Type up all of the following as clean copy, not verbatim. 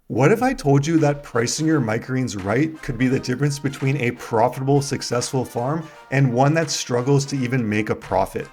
What if I told you that pricing your microgreens right could be the difference between a profitable, successful farm and one that struggles to even make a profit?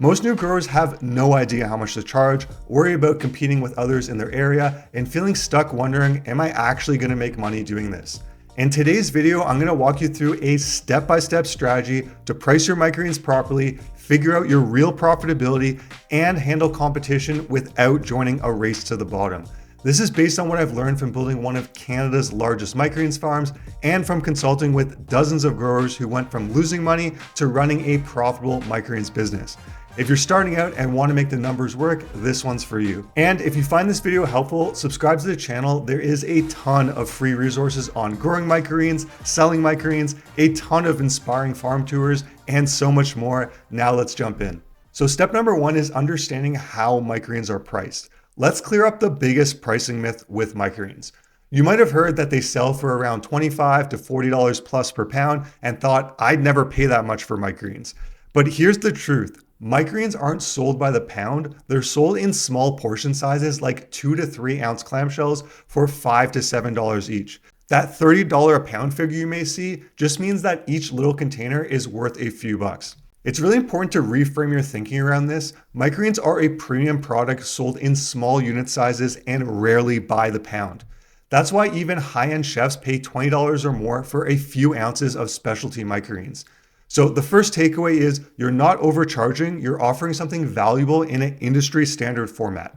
Most new growers have no idea how much to charge, worry about competing with others in their area, and feeling stuck wondering, am I actually going to make money doing this? In today's video, I'm going to walk you through a step-by-step strategy to price your microgreens properly, figure out your real profitability, and handle competition without joining a race to the bottom. This is based on what I've learned from building one of Canada's largest microgreens farms and from consulting with dozens of growers who went from losing money to running a profitable microgreens business. If you're starting out and want to make the numbers work, this one's for you. And if you find this video helpful, subscribe to the channel. There is a ton of free resources on growing microgreens, selling microgreens, a ton of inspiring farm tours, and so much more. Now let's jump in. So step number one is understanding how microgreens are priced. Let's clear up the biggest pricing myth with microgreens. You might have heard that they sell for around $25 to $40 plus per pound and thought I'd never pay that much for microgreens. But here's the truth. Microgreens aren't sold by the pound. They're sold in small portion sizes like 2 to 3 ounce clamshells for $5 to $7 each. That $30 a pound figure you may see just means that each little container is worth a few bucks. It's really important to reframe your thinking around this. Microgreens are a premium product sold in small unit sizes and rarely by the pound. That's why even high-end chefs pay $20 or more for a few ounces of specialty microgreens. So the first takeaway is you're not overcharging, you're offering something valuable in an industry standard format.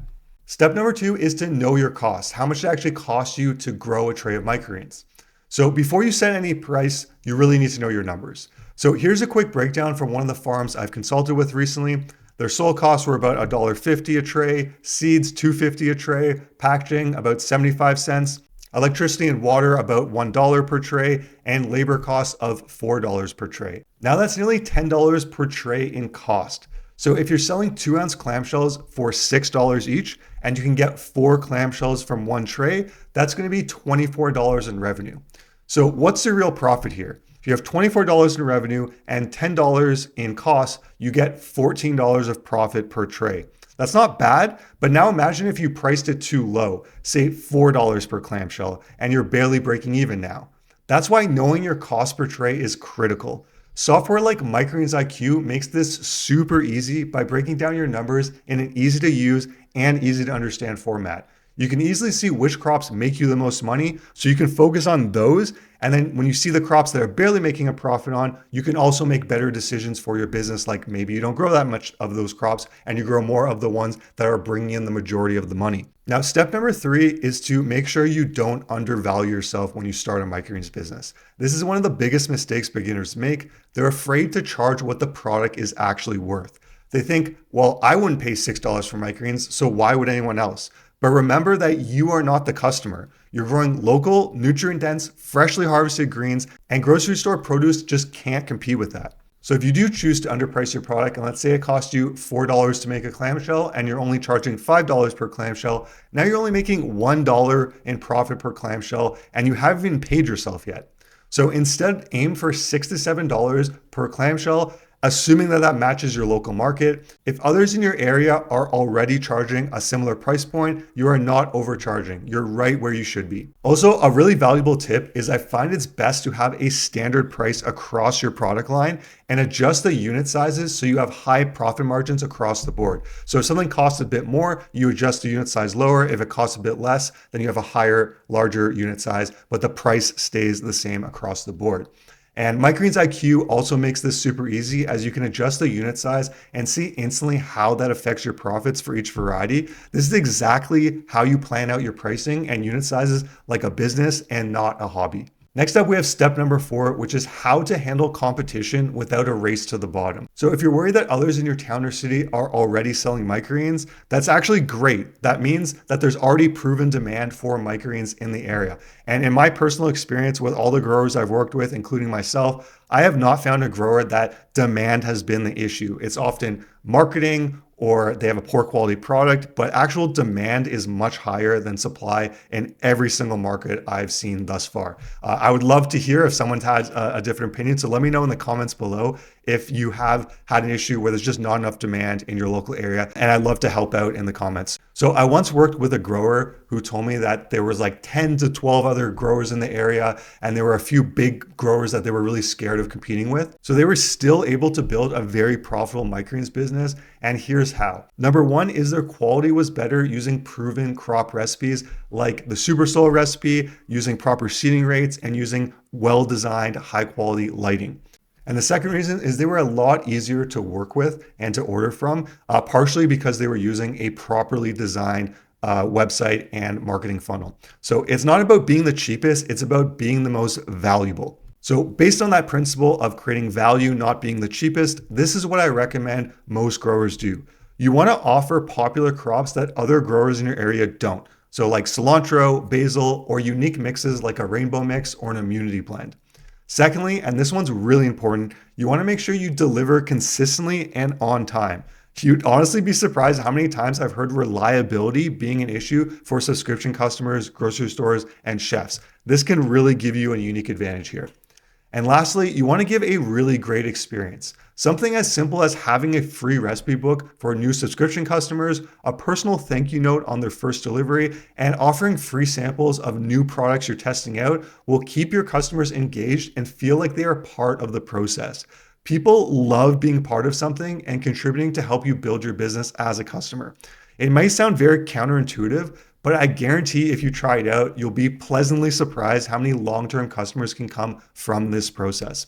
Step number two is to know your costs, how much it actually costs you to grow a tray of microgreens. So before you set any price, you really need to know your numbers. So here's a quick breakdown from one of the farms I've consulted with recently. Their sold costs were about $1.50 a tray, seeds $2.50 a tray, packaging about 75 cents, electricity and water about $1 per tray, and labor costs of $4 per tray. Now that's nearly $10 per tray in cost. So if you're selling 2 ounce clamshells for $6 each, and you can get 4 clamshells from one tray, that's going to be $24 in revenue. So what's the real profit here? If you have $24 in revenue and $10 in costs, you get $14 of profit per tray. That's not bad, but now imagine if you priced it too low, say $4 per clamshell, and you're barely breaking even now. That's why knowing your cost per tray is critical. Software like Microgreens IQ makes this super easy by breaking down your numbers in an easy to use and easy to understand format. You can easily see which crops make you the most money, so you can focus on those. And then when you see the crops that are barely making a profit on, you can also make better decisions for your business. Like maybe you don't grow that much of those crops and you grow more of the ones that are bringing in the majority of the money. Now, step number three is to make sure you don't undervalue yourself when you start a microgreens business. This is one of the biggest mistakes beginners make. They're afraid to charge what the product is actually worth. They think, well, I wouldn't pay $6 for microgreens, so why would anyone else? But remember that you are not the customer. You're growing local, nutrient-dense, freshly harvested greens, and grocery store produce just can't compete with that. So if you do choose to underprice your product, and let's say it costs you $4 to make a clamshell, and you're only charging $5 per clamshell, now you're only making $1 in profit per clamshell, and you haven't even paid yourself yet. So instead, aim for $6 to $7 per clamshell, assuming that matches your local market. If others in your area are already charging a similar price point, you are not overcharging. You're right where you should be. Also, a really valuable tip is I find it's best to have a standard price across your product line and adjust the unit sizes so you have high profit margins across the board. So if something costs a bit more, you adjust the unit size lower. If it costs a bit less, then you have a higher, larger unit size, but the price stays the same across the board. And Microgreens IQ also makes this super easy as you can adjust the unit size and see instantly how that affects your profits for each variety. This is exactly how you plan out your pricing and unit sizes like a business and not a hobby. Next up, we have step number 4, which is how to handle competition without a race to the bottom. So if you're worried that others in your town or city are already selling microgreens, that's actually great. That means that there's already proven demand for microgreens in the area. And in my personal experience with all the growers I've worked with, including myself, I have not found a grower that demand has been the issue. It's often marketing or they have a poor quality product, but actual demand is much higher than supply in every single market I've seen thus far. I would love to hear if someone has a different opinion, so let me know in the comments below. if you have had an issue where there's just not enough demand in your local area. And I'd love to help out in the comments. So I once worked with a grower who told me that there was like 10 to 12 other growers in the area, and there were a few big growers that they were really scared of competing with. So they were still able to build a very profitable microgreens business. And here's how. Number one is their quality was better using proven crop recipes like the Super Soil recipe, using proper seeding rates, and using well-designed, high-quality lighting. And the second reason is they were a lot easier to work with and to order from, partially because they were using a properly designed website and marketing funnel. So it's not about being the cheapest, it's about being the most valuable. So based on that principle of creating value, not being the cheapest, this is what I recommend most growers do. You want to offer popular crops that other growers in your area don't. So like cilantro, basil, or unique mixes like a rainbow mix or an immunity blend. Secondly, and this one's really important, you want to make sure you deliver consistently and on time. You'd honestly be surprised how many times I've heard reliability being an issue for subscription customers, grocery stores, and chefs. This can really give you a unique advantage here. And lastly, you want to give a really great experience. Something as simple as having a free recipe book for new subscription customers, a personal thank you note on their first delivery, and offering free samples of new products you're testing out will keep your customers engaged and feel like they are part of the process. People love being part of something and contributing to help you build your business as a customer. It might sound very counterintuitive, but I guarantee if you try it out, you'll be pleasantly surprised how many long-term customers can come from this process.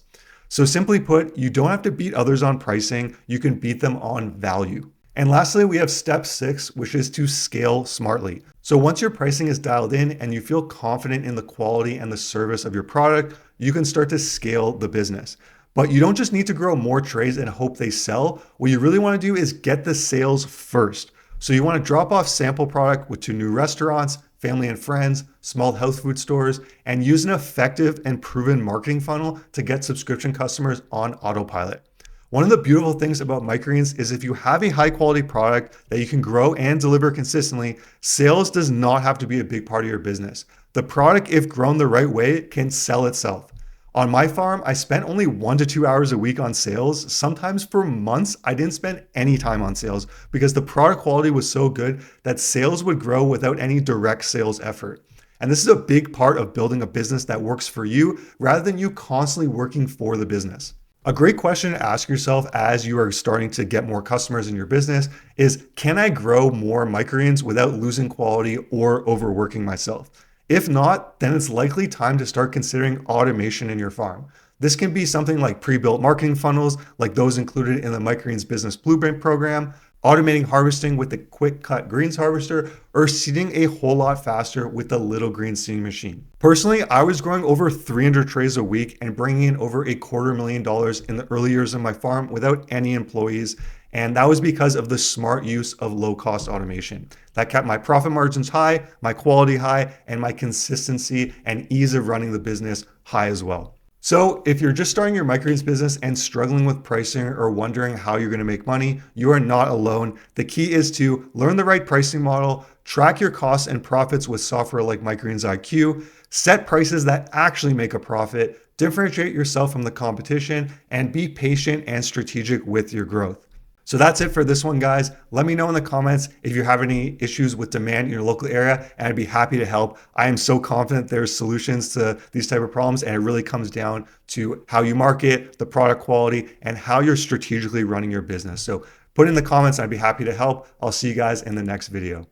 So simply put, you don't have to beat others on pricing, you can beat them on value. And lastly, we have step 6, which is to scale smartly. So once your pricing is dialed in and you feel confident in the quality and the service of your product, you can start to scale the business. But you don't just need to grow more trays and hope they sell. What you really want to do is get the sales first. So you want to drop off sample product to new restaurants, family and friends, small health food stores, and use an effective and proven marketing funnel to get subscription customers on autopilot. One of the beautiful things about microgreens is if you have a high quality product that you can grow and deliver consistently, sales does not have to be a big part of your business. The product, if grown the right way, can sell itself. On my farm, I spent only 1 to 2 hours a week on sales. Sometimes for months, I didn't spend any time on sales because the product quality was so good that sales would grow without any direct sales effort. And this is a big part of building a business that works for you rather than you constantly working for the business. A great question to ask yourself as you are starting to get more customers in your business is, can I grow more microgreens without losing quality or overworking myself? If not, then it's likely time to start considering automation in your farm. This can be something like pre-built marketing funnels, like those included in the Microgreens Business Blueprint program, automating harvesting with the quick cut greens harvester, or seeding a whole lot faster with the little green seeding machine. Personally, I was growing over 300 trays a week and bringing in over $250,000 in the early years of my farm without any employees. And that was because of the smart use of low-cost automation. That kept my profit margins high, my quality high, and my consistency and ease of running the business high as well. So if you're just starting your microgreens business and struggling with pricing or wondering how you're going to make money, you are not alone. The key is to learn the right pricing model, track your costs and profits with software like Microgreens IQ, set prices that actually make a profit, differentiate yourself from the competition, and be patient and strategic with your growth. So that's it for this one, guys. Let me know in the comments if you have any issues with demand in your local area, and I'd be happy to help. I am so confident there's solutions to these type of problems, and it really comes down to how you market, the product quality, and how you're strategically running your business. So put in the comments, I'd be happy to help. I'll see you guys in the next video.